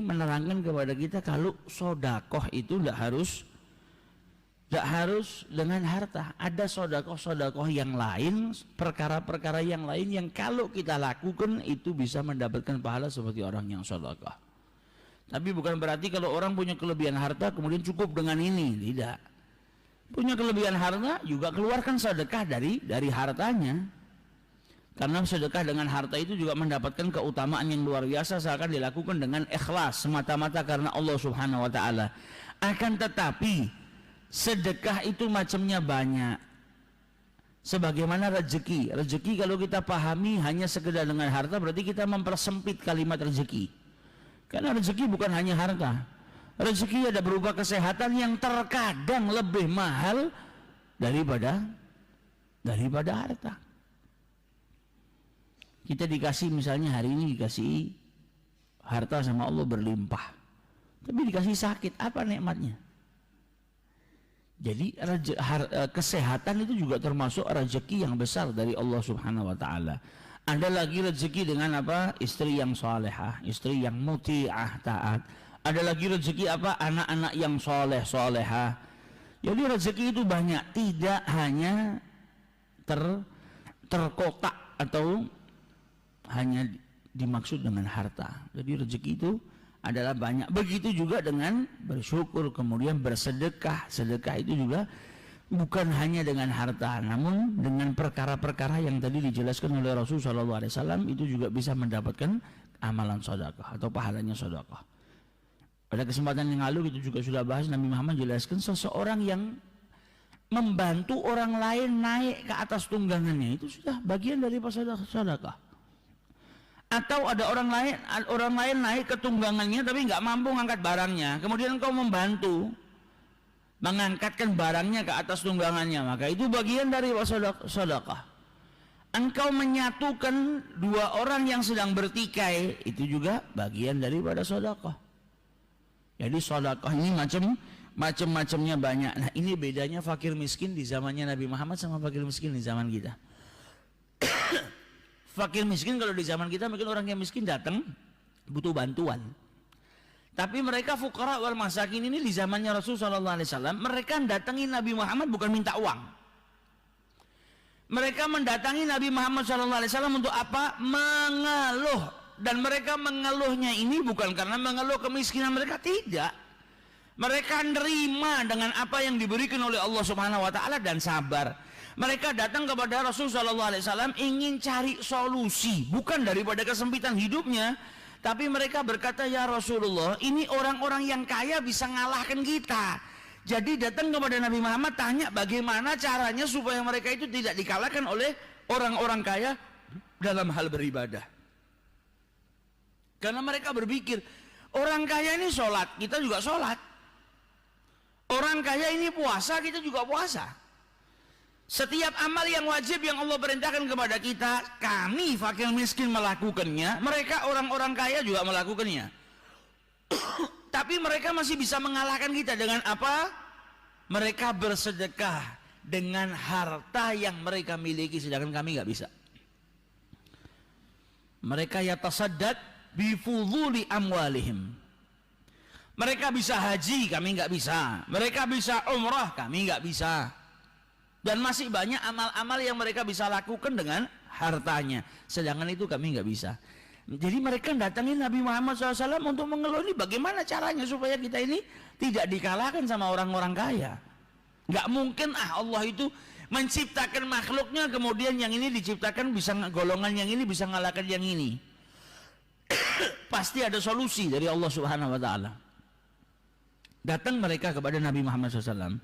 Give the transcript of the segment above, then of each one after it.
menerangkan kepada kita kalau sodakoh itu tidak harus dengan harta. Ada sodakoh yang lain, perkara-perkara yang lain yang kalau kita lakukan itu bisa mendapatkan pahala seperti orang yang sodakoh. Tapi bukan berarti kalau orang punya kelebihan harta kemudian cukup dengan ini, tidak. Punya kelebihan harta juga keluarkan sedekah dari hartanya. Karena sedekah dengan harta itu juga mendapatkan keutamaan yang luar biasa seakan dilakukan dengan ikhlas semata-mata karena Allah Subhanahu wa taala. Akan tetapi sedekah itu macamnya banyak. Sebagaimana rezeki. Rezeki kalau kita pahami hanya sekedar dengan harta berarti kita mempersempit kalimat rezeki. Karena rezeki bukan hanya harta. Rezeki ada berupa kesehatan yang terkadang lebih mahal daripada harta. Kita dikasih misalnya hari ini dikasih harta sama Allah berlimpah, tapi dikasih sakit, apa nikmatnya? Jadi kesehatan itu juga termasuk rezeki yang besar dari Allah Subhanahu wa taala. Ada lagi rezeki dengan apa? Istri yang salehah, istri yang muti'ah, taat. Ada lagi rezeki apa? Anak-anak yang soleh, solehah. Jadi rezeki itu banyak, tidak hanya terkotak atau hanya dimaksud dengan harta. Jadi rezeki itu adalah banyak. Begitu juga dengan bersyukur, kemudian bersedekah. Sedekah itu juga bukan hanya dengan harta, namun dengan perkara-perkara yang tadi dijelaskan oleh Rasulullah SAW itu juga bisa mendapatkan amalan sedekah atau pahalanya sedekah. Pada kesempatan yang lalu kita juga sudah bahas, Nabi Muhammad jelaskan seseorang yang membantu orang lain naik ke atas tunggangannya itu sudah bagian dari sedekah. Atau ada orang lain naik ke tunggangannya tapi nggak mampu ngangkat barangnya, kemudian engkau membantu mengangkatkan barangnya ke atas tunggangannya, maka itu bagian dari sedekah. Engkau menyatukan dua orang yang sedang bertikai, itu juga bagian daripada sedekah. Jadi sedekah ini macam-macamnya banyak. Nah, ini bedanya fakir miskin di zamannya Nabi Muhammad sama fakir miskin di zaman kita. Fakir miskin kalau di zaman kita mungkin orang yang miskin datang butuh bantuan. Tapi mereka fuqara wal masakin ini di zamannya Rasulullah SAW, mereka datangi Nabi Muhammad bukan minta uang. Mereka mendatangi Nabi Muhammad SAW untuk apa? Mengeluh. Dan mereka mengeluhnya ini bukan karena mengeluh kemiskinan mereka, tidak. Mereka nerima dengan apa yang diberikan oleh Allah Subhanahu wa taala dan sabar. Mereka datang kepada Rasulullah SAW ingin cari solusi, bukan daripada kesempitan hidupnya, tapi mereka berkata, ya Rasulullah, ini orang-orang yang kaya bisa ngalahkan kita. Jadi datang kepada Nabi Muhammad tanya bagaimana caranya supaya mereka itu tidak dikalahkan oleh orang-orang kaya dalam hal beribadah. Karena mereka berpikir, orang kaya ini sholat, kita juga sholat. Orang kaya ini puasa, kita juga puasa. Setiap amal yang wajib yang Allah perintahkan kepada kita, kami fakir miskin melakukannya, mereka orang-orang kaya juga melakukannya. Tapi mereka masih bisa mengalahkan kita dengan apa? Mereka bersedekah dengan harta yang mereka miliki, sedangkan kami nggak bisa. Mereka yatasaddaq bifuduli amwalihim. Mereka bisa haji, kami nggak bisa. Mereka bisa umrah, kami nggak bisa. Dan masih banyak amal-amal yang mereka bisa lakukan dengan hartanya, sedangkan itu kami nggak bisa. Jadi mereka datangin Nabi Muhammad SAW untuk mengeluh ini bagaimana caranya supaya kita ini tidak dikalahkan sama orang-orang kaya. Nggak mungkin Allah itu menciptakan makhluknya kemudian yang ini diciptakan bisa golongan yang ini bisa ngalahkan yang ini. Pasti ada solusi dari Allah Subhanahu wa taala. Datang mereka kepada Nabi Muhammad SAW.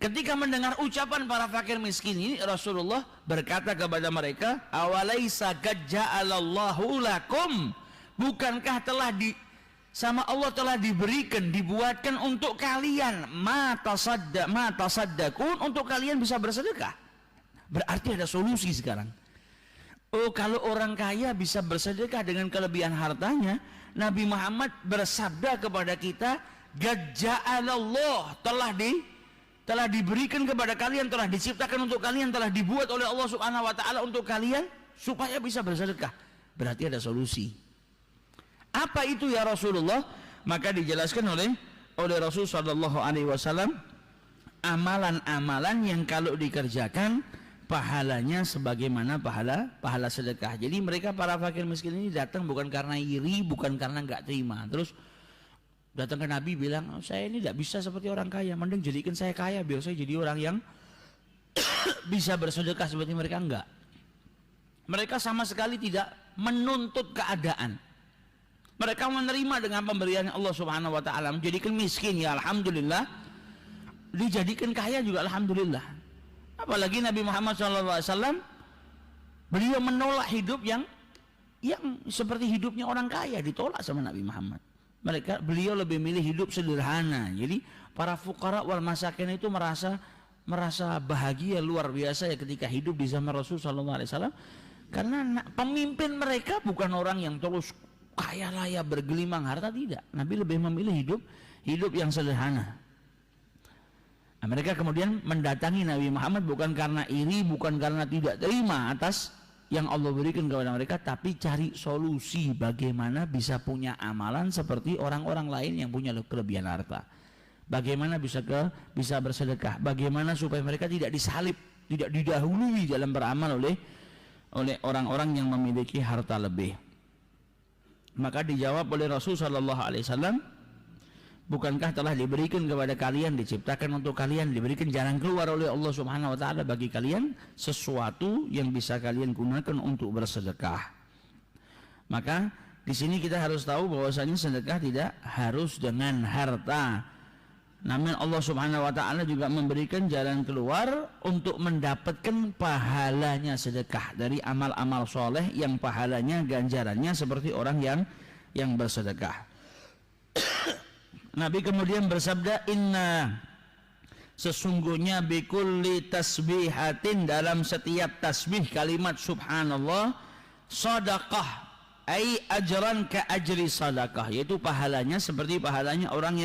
Ketika mendengar ucapan para fakir miskin ini, Rasulullah berkata kepada mereka, awalaisa qad ja'alallahu lakum, bukankah sama Allah telah diberikan, dibuatkan untuk kalian ma tasaddaqun, untuk kalian bisa bersedekah. Berarti ada solusi sekarang. Oh, kalau orang kaya bisa bersedekah dengan kelebihan hartanya, Nabi Muhammad bersabda kepada kita, qad ja'alallahu, telah diberikan kepada kalian, telah diciptakan untuk kalian, telah dibuat oleh Allah Subhanahu wa taala untuk kalian supaya bisa bersedekah. Berarti ada solusi. Apa itu ya Rasulullah? Maka dijelaskan oleh Rasul sallallahu alaihi wasallam, amalan-amalan yang kalau dikerjakan pahalanya sebagaimana pahala sedekah. Jadi mereka para fakir miskin ini datang bukan karena iri, bukan karena enggak terima. Terus datang ke Nabi bilang, saya ini tidak bisa seperti orang kaya, mending jadikan saya kaya biar saya jadi orang yang bisa bersedekah seperti mereka. Enggak. Mereka sama sekali tidak menuntut keadaan. Mereka menerima dengan pemberian Allah Subhanahu wa taala. Menjadikan miskin ya alhamdulillah, dijadikan kaya juga alhamdulillah. Apalagi Nabi Muhammad SAW, beliau menolak hidup yang seperti hidupnya orang kaya, ditolak sama Nabi Muhammad. Beliau lebih milih hidup sederhana. Jadi para fuqara wal masakin itu merasa bahagia luar biasa ya ketika hidup di zaman Rasul SAW, karena pemimpin mereka bukan orang yang terus kaya raya bergelimang harta, tidak. Nabi lebih memilih hidup yang sederhana. Nah, mereka kemudian mendatangi Nabi Muhammad bukan karena iri, bukan karena tidak terima atas yang Allah berikan kepada mereka, tapi cari solusi bagaimana bisa punya amalan seperti orang-orang lain yang punya kelebihan harta. Bagaimana bisa bersedekah, bagaimana supaya mereka tidak disalib, tidak didahului dalam beramal oleh orang-orang yang memiliki harta lebih. Maka dijawab oleh Rasul sallallahu alaihi wasallam, bukankah telah diberikan kepada kalian, diciptakan untuk kalian, diberikan jalan keluar oleh Allah Subhanahu wa taala bagi kalian, sesuatu yang bisa kalian gunakan untuk bersedekah. Maka di sini kita harus tahu bahwasanya sedekah tidak harus dengan harta. Namun Allah Subhanahu wa taala juga memberikan jalan keluar untuk mendapatkan pahalanya sedekah dari amal-amal soleh yang pahalanya, ganjarannya seperti orang yang bersedekah. Nabi kemudian bersabda, inna, sesungguhnya bikulli tasbihatin, dalam setiap tasbih kalimat subhanallah, sadaqah, ai ajran ka ajri sadaqah, yaitu pahalanya seperti pahalanya orang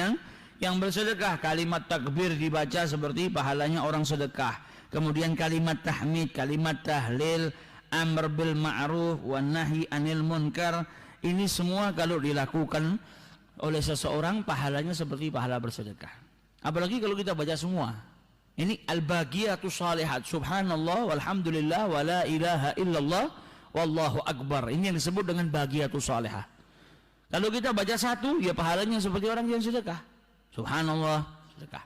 yang bersedekah. Kalimat takbir dibaca seperti pahalanya orang sedekah. Kemudian kalimat tahmid, kalimat tahlil, amr bil ma'ruf wan nahi anil munkar, ini semua kalau dilakukan oleh seseorang pahalanya seperti pahala bersedekah. Apalagi kalau kita baca semua. Ini al-baqiyatus shalihat, subhanallah walhamdulillah wala ilaha illallah wallahu akbar. Ini yang disebut dengan baqiyatus shalihah. Kalau kita baca satu, ya pahalanya seperti orang yang sedekah. Subhanallah, sedekah.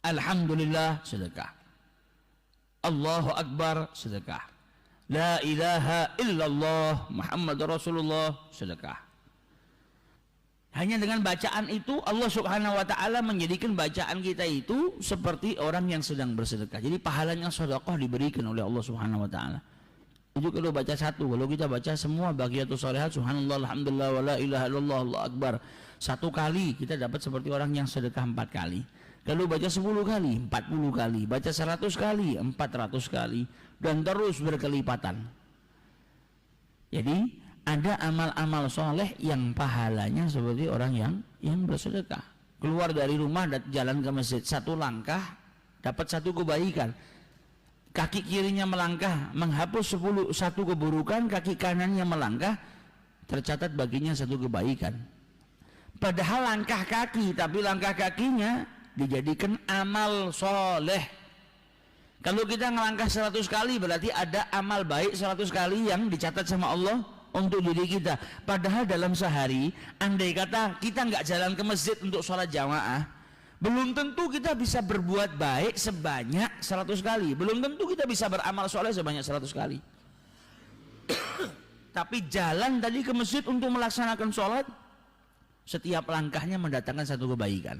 Alhamdulillah, sedekah. Allahu Akbar, sedekah. La ilaha illallah Muhammad Rasulullah, sedekah. Hanya dengan bacaan itu Allah Subhanahu wa taala menjadikan bacaan kita itu seperti orang yang sedang bersedekah. Jadi pahalanya sedekah diberikan oleh Allah Subhanahu wa taala. Itu kalau baca satu. Kalau kita baca semua baqiyatus shalihat, subhanallah, alhamdulillah, wala ilaha illallah, Allahu akbar, satu kali kita dapat seperti orang yang sedekah 4 kali. Kalau baca 10 kali, 40 kali, baca 100 kali, 400 kali, dan terus berkelipatan. Jadi ada amal-amal soleh yang pahalanya seperti orang yang bersedekah. Keluar dari rumah dan jalan ke masjid, satu langkah dapat satu kebaikan. Kaki kirinya melangkah menghapus 1 keburukan, kaki kanannya melangkah tercatat baginya 1 kebaikan. Padahal langkah kaki, tapi langkah kakinya dijadikan amal soleh. Kalau kita ngelangkah 100 kali berarti ada amal baik 100 kali yang dicatat sama Allah untuk diri kita. Padahal dalam sehari, andai kata kita nggak jalan ke masjid untuk sholat jamaah, belum tentu kita bisa berbuat baik sebanyak 100 kali. Belum tentu kita bisa beramal soleh sebanyak 100 kali. Tapi jalan tadi ke masjid untuk melaksanakan sholat, setiap langkahnya mendatangkan 1 kebaikan.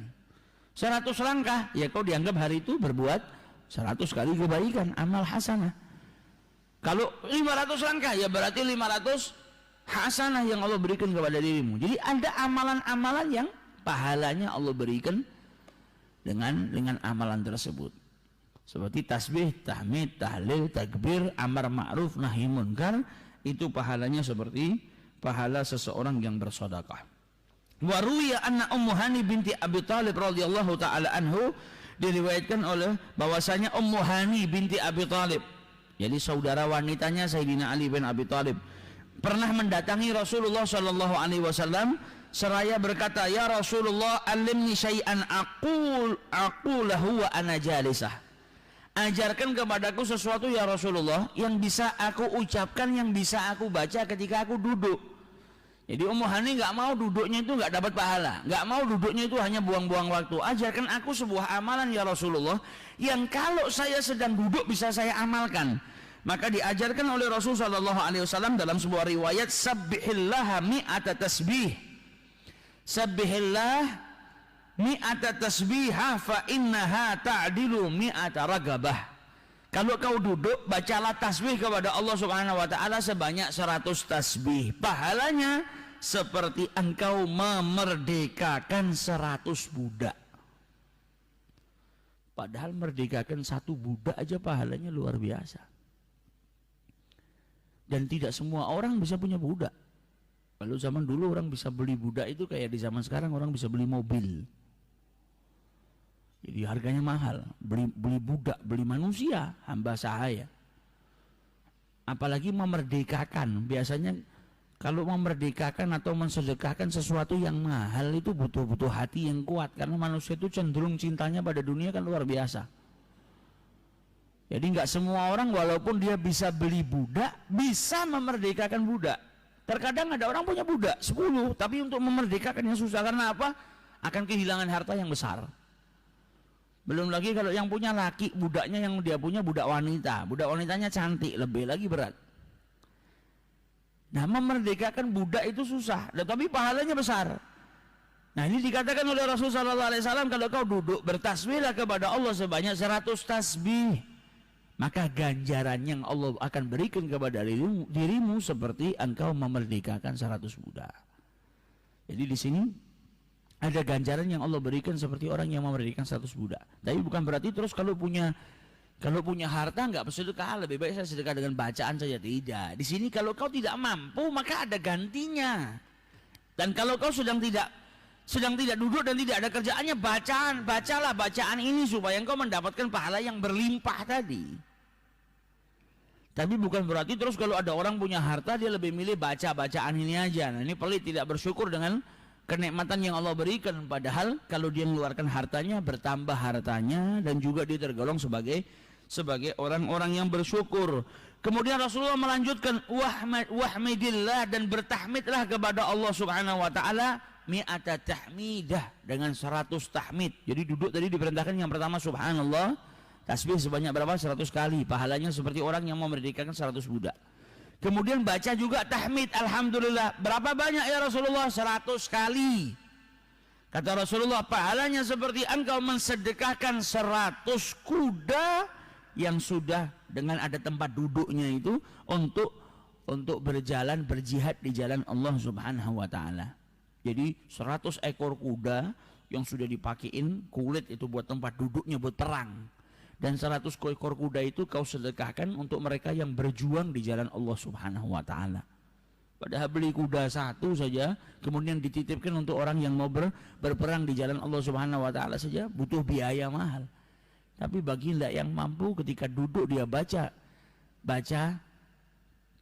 100 langkah, ya kau dianggap hari itu berbuat 100 kali kebaikan, amal hasanah. Kalau 500 langkah, ya berarti 500 hasanah yang Allah berikan kepada dirimu. Jadi ada amalan-amalan yang pahalanya Allah berikan dengan amalan tersebut, seperti tasbih, tahmid, tahlil, takbir, amar ma'ruf, nahi munkar, itu pahalanya seperti pahala seseorang yang bersedekah. Wa ruwiya anna Ummu Hani binti Abi Thalib radhiyallahu taala anhu, diriwayatkan oleh bahwasanya Ummu Hani binti Abi Thalib, jadi saudara wanitanya Sayyidina Ali bin Abi Thalib, pernah mendatangi Rasulullah Shallallahu Alaihi Wasallam seraya berkata, ya Rasulullah, alimni syai'an aqulahu wa ana jalisah. Ajarkan kepadaku sesuatu ya Rasulullah yang bisa aku ucapkan, yang bisa aku baca ketika aku duduk. Jadi Ummu Hani nggak mau duduknya itu nggak dapat pahala, nggak mau duduknya itu hanya buang-buang waktu. Ajarkan aku sebuah amalan ya Rasulullah yang kalau saya sedang duduk bisa saya amalkan. Maka diajarkan oleh Rasul Shallallahu Alaihi Wasallam dalam sebuah riwayat, sabbihillah mi'ata tasbih, sabbihillah mi'ata tasbihah fa innaha ta'dilu mi'ata ragabah. Kalau kau duduk, bacalah tasbih kepada Allah Subhanahu wa taala sebanyak 100 tasbih. Pahalanya seperti engkau memerdekakan 100 budak. Padahal merdekakan 1 budak aja pahalanya luar biasa. Dan tidak semua orang bisa punya budak. Kalau zaman dulu orang bisa beli budak itu kayak di zaman sekarang orang bisa beli mobil. Jadi harganya mahal, beli budak, beli manusia, hamba sahaya. Apalagi memerdekakan, biasanya kalau memerdekakan atau mensedekahkan sesuatu yang mahal itu butuh hati yang kuat. Karena manusia itu cenderung cintanya pada dunia kan luar biasa. Jadi nggak semua orang walaupun dia bisa beli budak, bisa memerdekakan budak. Terkadang ada orang punya budak 10, tapi untuk memerdekakannya susah. Karena apa? Akan kehilangan harta yang besar. Belum lagi kalau yang punya laki, budaknya yang dia punya budak wanita, budak wanitanya cantik, lebih lagi berat. Nah, memerdekakan budak itu susah, tapi pahalanya besar. Nah, ini dikatakan oleh Rasulullah SAW, kalau kau duduk bertasbihlah kepada Allah sebanyak 100 tasbih, maka ganjaran yang Allah akan berikan kepada dirimu seperti engkau memerdekakan 100 budak. Jadi di sini ada ganjaran yang Allah berikan seperti orang yang memberikan 100 budak. Tapi bukan berarti terus kalau punya harta nggak bersedekah, lebih baik saya sedekah dengan bacaan saja. Tidak. Di sini kalau kau tidak mampu maka ada gantinya. Dan kalau kau sedang tidak duduk dan tidak ada kerjaannya, bacalah bacaan ini supaya engkau mendapatkan pahala yang berlimpah tadi. Tapi bukan berarti terus kalau ada orang punya harta dia lebih milih baca bacaan ini aja. Nah, ini pelit, tidak bersyukur dengan kenikmatan yang Allah berikan. Padahal kalau dia mengeluarkan hartanya, bertambah hartanya, dan juga dia tergolong sebagai orang-orang yang bersyukur. Kemudian Rasulullah melanjutkan, wahmidillah, dan bertahmidlah kepada Allah Subhanahu wa taala mi'ata tahmidah, dengan 100 tahmid. Jadi duduk tadi diperintahkan yang pertama subhanallah, tasbih sebanyak berapa? 100 kali. Pahalanya seperti orang yang memerdekakan 100 budak. Kemudian baca juga tahmid, alhamdulillah. Berapa banyak ya Rasulullah? 100 kali. Kata Rasulullah, pahalanya seperti engkau mensedekahkan 100 kuda yang sudah dengan ada tempat duduknya itu untuk berjalan, berjihad di jalan Allah Subhanahu wa taala. Jadi 100 ekor kuda yang sudah dipakein kulit itu buat tempat duduknya buat perang. Dan 100 ekor kuda itu kau sedekahkan untuk mereka yang berjuang di jalan Allah Subhanahu wa taala. Padahal beli kuda 1 saja kemudian dititipkan untuk orang yang mau berperang di jalan Allah Subhanahu wa taala saja butuh biaya mahal. Tapi bagi yang mampu ketika duduk dia baca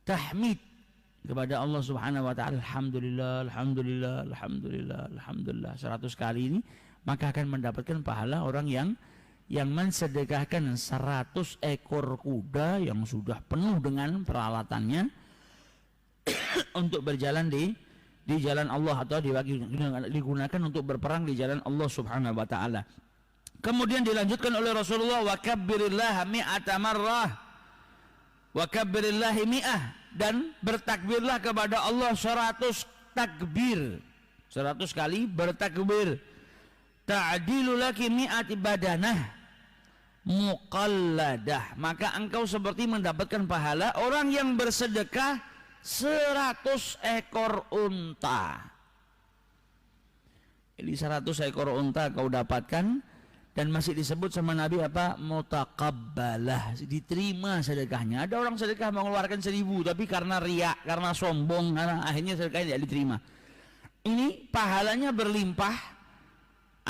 tahmid kepada Allah Subhanahu wa taala, alhamdulillah, alhamdulillah, alhamdulillah, alhamdulillah 100 kali ini, maka akan mendapatkan pahala orang yang mensedekahkan 100 ekor kuda yang sudah penuh dengan peralatannya untuk berjalan di jalan Allah atau digunakan untuk berperang di jalan Allah Subhanahu wa taala. Kemudian dilanjutkan oleh Rasulullah, wa kabbirillaha mi'ata marrah, wa kabbirillahi mi'ah, dan bertakbirlah kepada Allah 100 takbir, 100 kali bertakbir. Ta'dilu laki mi'ati badanah muqalladah, maka engkau seperti mendapatkan pahala orang yang bersedekah 100 ekor unta. Jadi 100 ekor unta kau dapatkan dan masih disebut sama Nabi apa? Mutaqabbalah, diterima sedekahnya. Ada orang sedekah mengeluarkan 1000 tapi karena riak, karena sombong, karena akhirnya sedekahnya tidak diterima. Ini pahalanya berlimpah.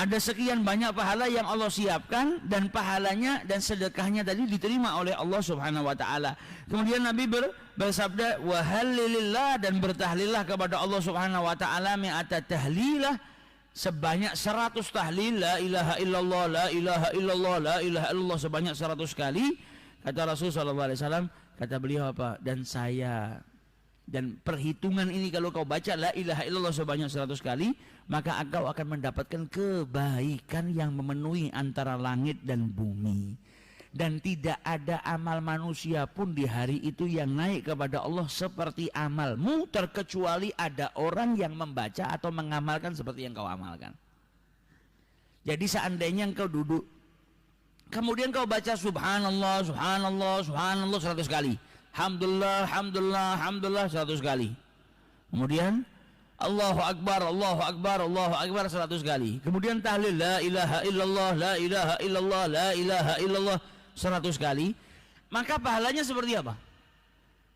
Ada sekian banyak pahala yang Allah siapkan, dan pahalanya dan sedekahnya tadi diterima oleh Allah Subhanahu wa taala. Kemudian Nabi bersabda, "Wa hallilillah," dan bertahlillah kepada Allah Subhanahu wa taala mi'ata tahlilah, sebanyak 100 tahlil, la ilaha illallah, la ilaha illallah, la ilaha illallah, sebanyak 100 kali. Kata Rasul sallallahu alaihi wasallam, kata beliau apa? Dan perhitungan ini kalau kau baca la ilaha illallah sebanyak 100 kali, maka engkau akan mendapatkan kebaikan yang memenuhi antara langit dan bumi. Dan tidak ada amal manusia pun di hari itu yang naik kepada Allah seperti amalmu, terkecuali ada orang yang membaca atau mengamalkan seperti yang kau amalkan. Jadi seandainya engkau duduk, kemudian kau baca subhanallah, subhanallah, subhanallah 100 kali, alhamdulillah, alhamdulillah, alhamdulillah 100 kali. Kemudian Allahu Akbar, Allahu Akbar, Allahu Akbar 100 kali. Kemudian tahlil la ilaha illallah, la ilaha illallah, la ilaha illallah 100 kali. Maka pahalanya seperti apa?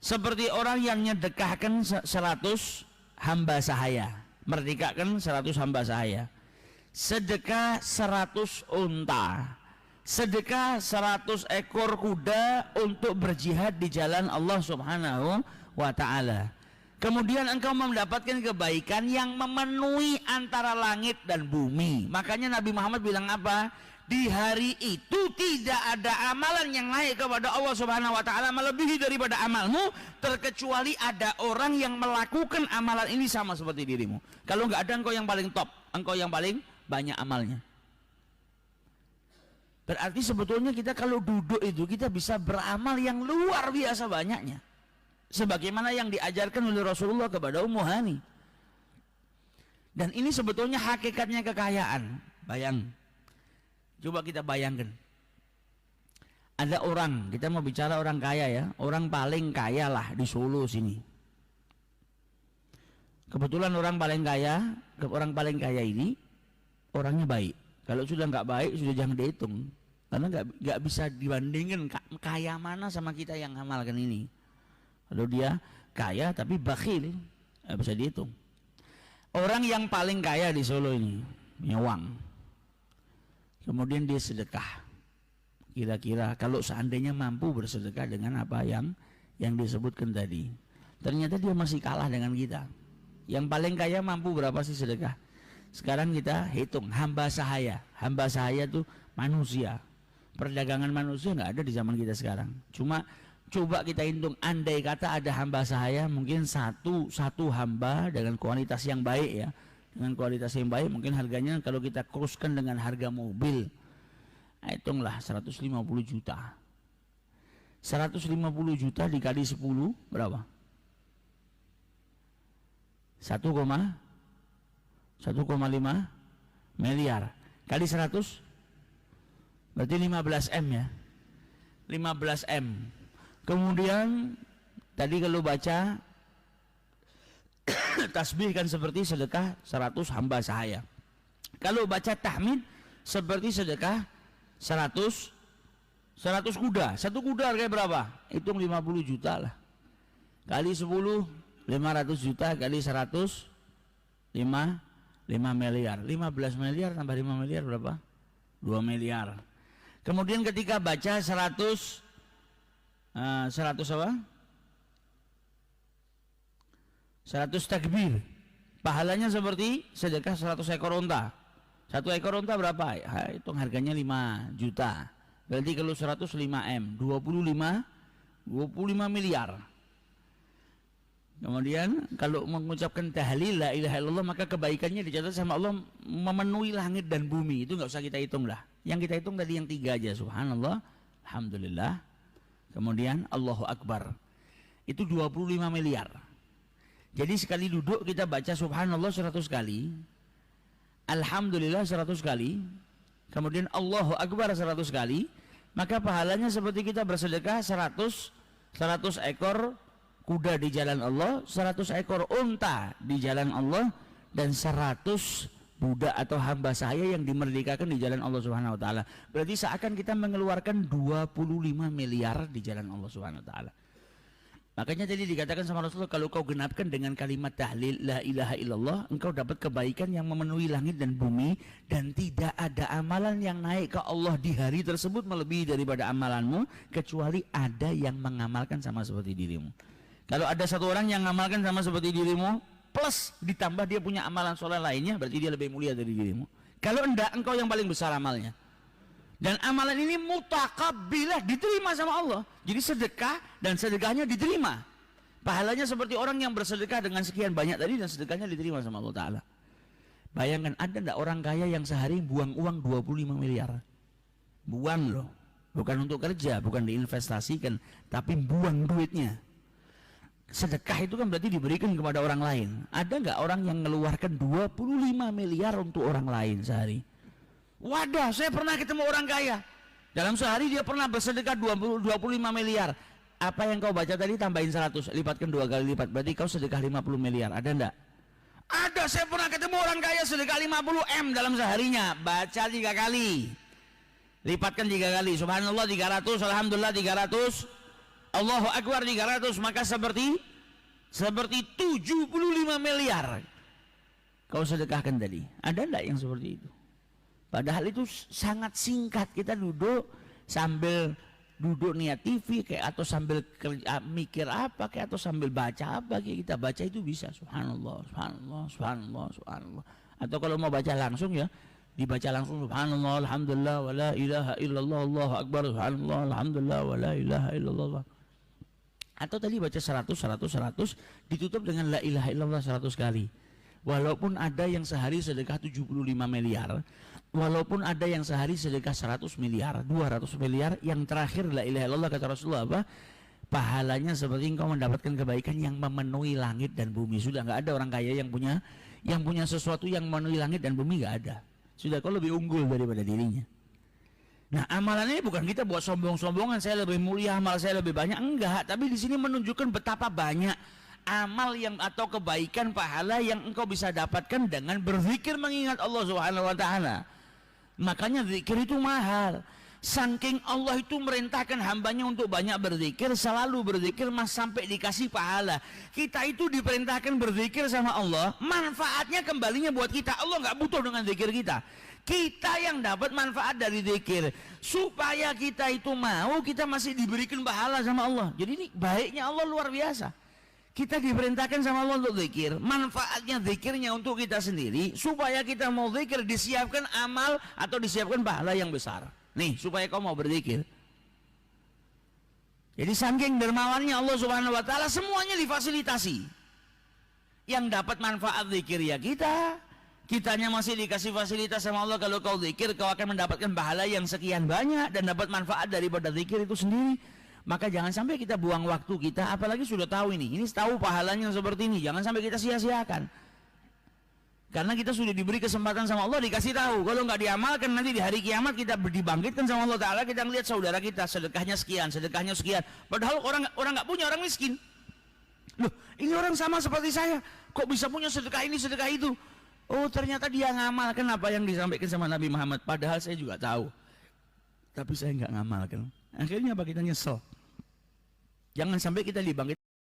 Seperti orang yang nyedekahkan 100 hamba sahaya, merdekakan 100 hamba sahaya. Sedekah 100 unta, sedekah 100 ekor kuda untuk berjihad di jalan Allah Subhanahu wa ta'ala. Kemudian engkau mendapatkan kebaikan yang memenuhi antara langit dan bumi. Makanya Nabi Muhammad bilang apa? Di hari itu tidak ada amalan yang naik kepada Allah Subhanahu wa ta'ala melebihi daripada amalmu, terkecuali ada orang yang melakukan amalan ini sama seperti dirimu. Kalau nggak ada, engkau yang paling top, engkau yang paling banyak amalnya. Berarti sebetulnya kita kalau duduk itu kita bisa beramal yang luar biasa banyaknya, sebagaimana yang diajarkan oleh Rasulullah kepada Ummu Hani. Dan ini sebetulnya hakikatnya kekayaan. Coba kita bayangkan, ada orang, kita mau bicara orang kaya ya, orang paling kaya lah di Solo sini. Kebetulan orang paling kaya ini orangnya baik. Kalau sudah nggak baik, sudah jangan dihitung, karena nggak bisa dibandingkan kaya mana sama kita yang amalkan ini. Kalau dia kaya tapi bakhil, nggak bisa dihitung. Orang yang paling kaya di Solo ini punya uang, kemudian dia sedekah. Kira-kira kalau seandainya mampu bersedekah dengan apa yang disebutkan tadi, ternyata dia masih kalah dengan kita. Yang paling kaya mampu berapa sih sedekah? Sekarang kita hitung hamba sahaya. Hamba sahaya itu manusia. Perdagangan manusia nggak ada di zaman kita sekarang. Cuma coba kita hitung, andai kata ada hamba sahaya, mungkin satu hamba dengan kualitas yang baik ya. Dengan kualitas yang baik mungkin harganya kalau kita kuruskan dengan harga mobil, hitunglah 150 juta. 150 juta dikali 10 berapa? 1,5 miliar kali 100 berarti 15 M ya, 15 M. Kemudian tadi kalau baca tasbih kan seperti sedekah 100 hamba sahaya. Kalau baca tahmid seperti sedekah 100 kuda. Satu kuda harganya berapa? Hitung 50 juta lah. Kali 10 500 juta kali 100 5 miliar. 15 miliar tambah 5 miliar berapa? 2 miliar. Kemudian ketika baca 100 apa? 100 takbir, pahalanya seperti sedekah 100 ekor unta. 1 ekor unta berapa? Hitung harganya 5 juta. Berarti kalau 100 5 M, 25 miliar. Kemudian kalau mengucapkan tahlil la ilaha illallah, maka kebaikannya dicatat sama Allah memenuhi langit dan bumi. Itu nggak usah kita hitung lah. Yang kita hitung tadi yang 3 aja, subhanallah, alhamdulillah, kemudian Allahu Akbar. Itu 25 miliar. Jadi sekali duduk kita baca subhanallah 100 kali, alhamdulillah 100 kali, kemudian Allahu Akbar 100 kali, maka pahalanya seperti kita bersedekah 100 ekor kuda di jalan Allah, 100 ekor unta di jalan Allah, dan 100 budak atau hamba sahaya yang dimerdekakan di jalan Allah Subhanahu wa taala. Berarti seakan kita mengeluarkan 25 miliar di jalan Allah Subhanahu wa taala. Makanya tadi dikatakan sama Rasulullah, kalau kau genapkan dengan kalimat tahlil la ilaha illallah, engkau dapat kebaikan yang memenuhi langit dan bumi, dan tidak ada amalan yang naik ke Allah di hari tersebut melebihi daripada amalanmu, kecuali ada yang mengamalkan sama seperti dirimu. Kalau ada satu orang yang mengamalkan sama seperti dirimu, plus ditambah dia punya amalan soleh lainnya, berarti dia lebih mulia dari dirimu. Kalau enggak, engkau yang paling besar amalnya. Dan amalan ini mutakabbilah, diterima sama Allah. Jadi sedekah dan sedekahnya diterima. Pahalanya seperti orang yang bersedekah dengan sekian banyak tadi, dan sedekahnya diterima sama Allah Ta'ala. Bayangkan, ada enggak orang kaya yang sehari buang uang 25 miliar? Buang loh. Bukan untuk kerja, bukan diinvestasikan, tapi buang duitnya. Sedekah itu kan berarti diberikan kepada orang lain. Ada enggak orang yang mengeluarkan 25 miliar untuk orang lain sehari? Wadah, saya pernah ketemu orang kaya. Dalam sehari dia pernah bersedekah 25 miliar. Apa yang kau baca tadi tambahin 100, lipatkan 2 kali lipat. Berarti kau sedekah 50 miliar. Ada enggak? Ada, saya pernah ketemu orang kaya sedekah 50 M dalam seharinya. Baca 3 kali. Lipatkan 3 kali. Subhanallah 300, alhamdulillah 300. Allahu Akbar 300. Maka seperti 75 miliar kau sedekahkan tadi. Ada enggak yang seperti itu? Padahal itu sangat singkat, kita duduk sambil duduk niat TV kayak, atau sambil mikir apa kayak, atau sambil baca apa kayak, kita baca itu bisa. Subhanallah, subhanallah, subhanallah, subhanallah. Atau kalau mau baca langsung ya, dibaca langsung subhanallah, alhamdulillah, wa la ilaha illallah, Allahu Akbar, subhanallah, alhamdulillah, wa la ilaha illallah. Atau tadi baca 100, ditutup dengan la ilaha illallah 100 kali. Walaupun ada yang sehari sedekah 75 miliar, walaupun ada yang sehari sedekah 100 miliar, 200 miliar, yang terakhir la ilaha illallah, kata Rasulullah apa? Pahalanya seperti engkau mendapatkan kebaikan yang memenuhi langit dan bumi. Sudah nggak ada orang kaya yang punya sesuatu yang memenuhi langit dan bumi, nggak ada. Sudah, kau lebih unggul daripada dirinya. Nah, amalan ini bukan kita buat sombong-sombongan, saya lebih mulia, amal saya lebih banyak, enggak. Tapi di sini menunjukkan betapa banyak amal yang atau kebaikan pahala yang engkau bisa dapatkan dengan berzikir mengingat Allah Subhanahu wa taala. Makanya zikir itu mahal. Saking Allah itu merintahkan hambanya untuk banyak berzikir, selalu berzikir mas sampai dikasih pahala. Kita itu diperintahkan berzikir sama Allah, manfaatnya kembalinya buat kita. Allah nggak butuh dengan zikir kita. Kita yang dapat manfaat dari zikir. Supaya kita itu mau, kita masih diberikan pahala sama Allah. Jadi ini baiknya Allah luar biasa. Kita diperintahkan sama Allah untuk zikir. Manfaatnya zikirnya untuk kita sendiri, supaya kita mau zikir disiapkan amal atau disiapkan pahala yang besar. Nih, supaya kau mau berzikir. Jadi saking dermawannya Allah Subhanahu wa taala, semuanya difasilitasi. Yang dapat manfaat zikir ya kita. Kitanya masih dikasih fasilitas sama Allah, kalau kau zikir kau akan mendapatkan pahala yang sekian banyak dan dapat manfaat daripada zikir itu sendiri. Maka jangan sampai kita buang waktu kita, apalagi sudah tahu ini tahu pahalanya seperti ini, jangan sampai kita sia-siakan. Karena kita sudah diberi kesempatan sama Allah, dikasih tahu. Kalau nggak diamalkan, nanti di hari kiamat kita dibangkitkan sama Allah Ta'ala, kita melihat saudara kita sedekahnya sekian, sedekahnya sekian. Padahal orang nggak punya, orang miskin. Loh, ini orang sama seperti saya, kok bisa punya sedekah ini, sedekah itu? Oh, ternyata dia ngamalkan apa yang disampaikan sama Nabi Muhammad. Padahal saya juga tahu, tapi saya nggak ngamalkan. Akhirnya apa? Kita nyesel. Jangan sampai kita dibangkitkan